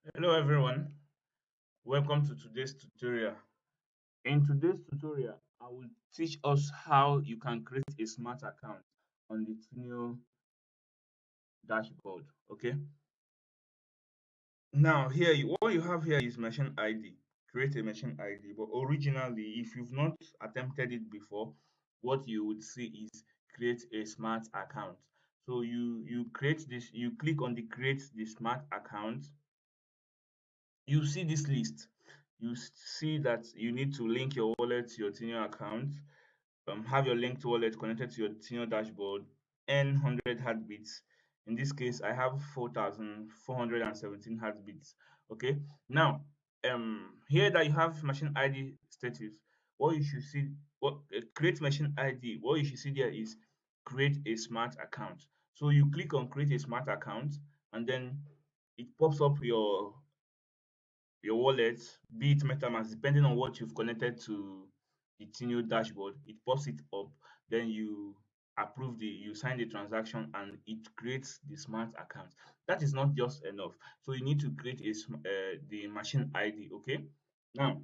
Hello everyone, welcome to today's tutorial. In today's tutorial, I will teach us how you can create a smart account on the Teneo dashboard. Okay. Now here, what you have here is machine ID. Create a machine ID. But originally, if you've not attempted it before, what you would see is create a smart account. So you create this. You click on the create the smart account. You see this list. You see that you need to link your wallet to your Teneo account, have your linked wallet connected to your Teneo dashboard, earn 100 heartbeats. In this case, I have 4,417 heartbeats. Okay. Now, here that you have machine ID status, what you should see, what create machine ID, what you should see there is create a smart account. So you click on create a smart account, and then it pops up your wallet, be it MetaMask, depending on what you've connected to the Teneo dashboard, it pops it up. Then you sign the transaction, and it creates the smart account. That is not just enough. So you need to create the machine ID. Okay. Now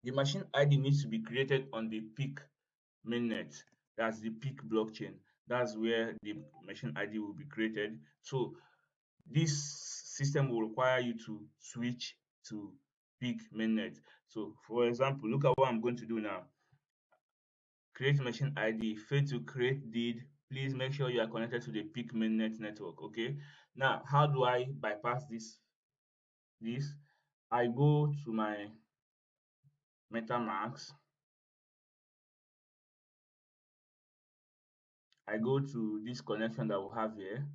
the machine ID needs to be created on the peak mainnet. That's the peak blockchain. That's where the machine ID will be created. So this system will require you to switch to peak mainnet. So for example, look at what I'm going to do now. Create machine ID, fail to create deed. Please make sure you are connected to the peak mainnet network. Okay. Now, how do I bypass this? I go to my MetaMask. I go to this connection that we have here.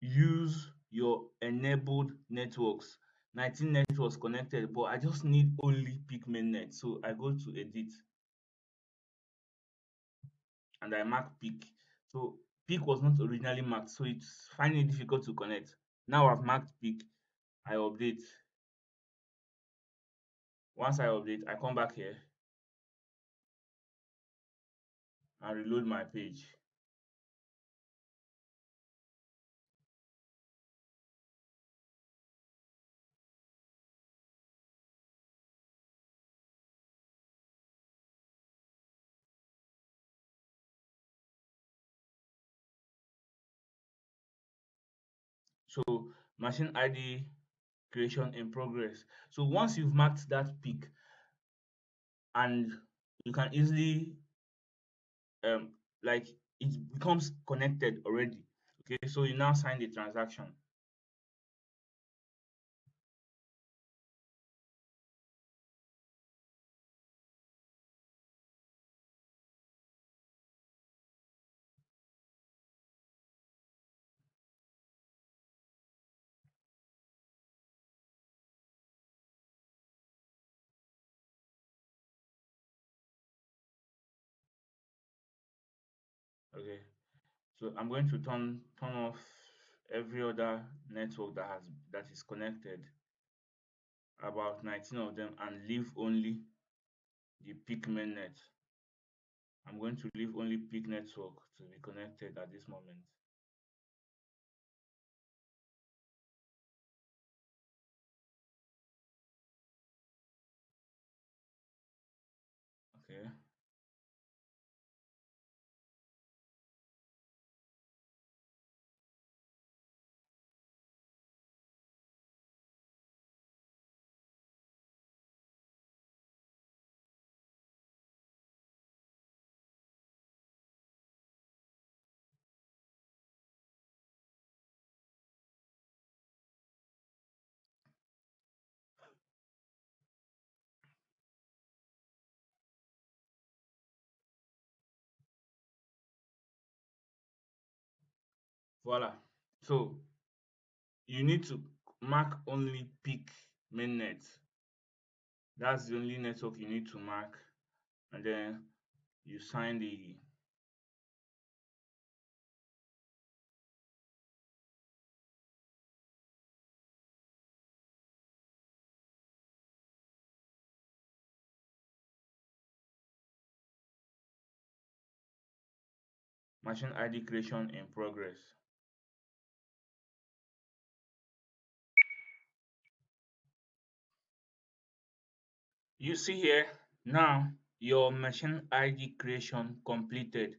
Use your enabled networks. 19 networks connected, but I just need only peak mainnet. So I go to edit and I mark peak. So peak was not originally marked, so it's finding it difficult to connect. Now I've marked peak. I update. Once I update, I come back here and reload my page. So machine ID creation in progress. So once you've marked that peak, and you can easily um like it becomes connected already. Okay, so you now sign the transaction. Okay, so I'm going to turn off every other network that is connected, about 19 of them, and leave only the peak mainnet. I'm going to leave only peak network to be connected at this moment. Okay. Voila. So you need to mark only peak mainnet. That's the only network you need to mark, and then you sign the machine ID creation in progress. You see here, now your machine ID creation completed.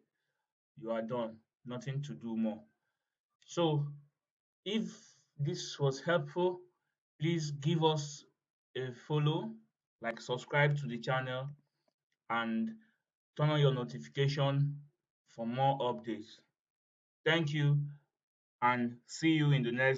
You are done. Nothing to do more. So if this was helpful, please give us a follow, like subscribe to the channel and turn on your notification for more updates. Thank you and see you in the next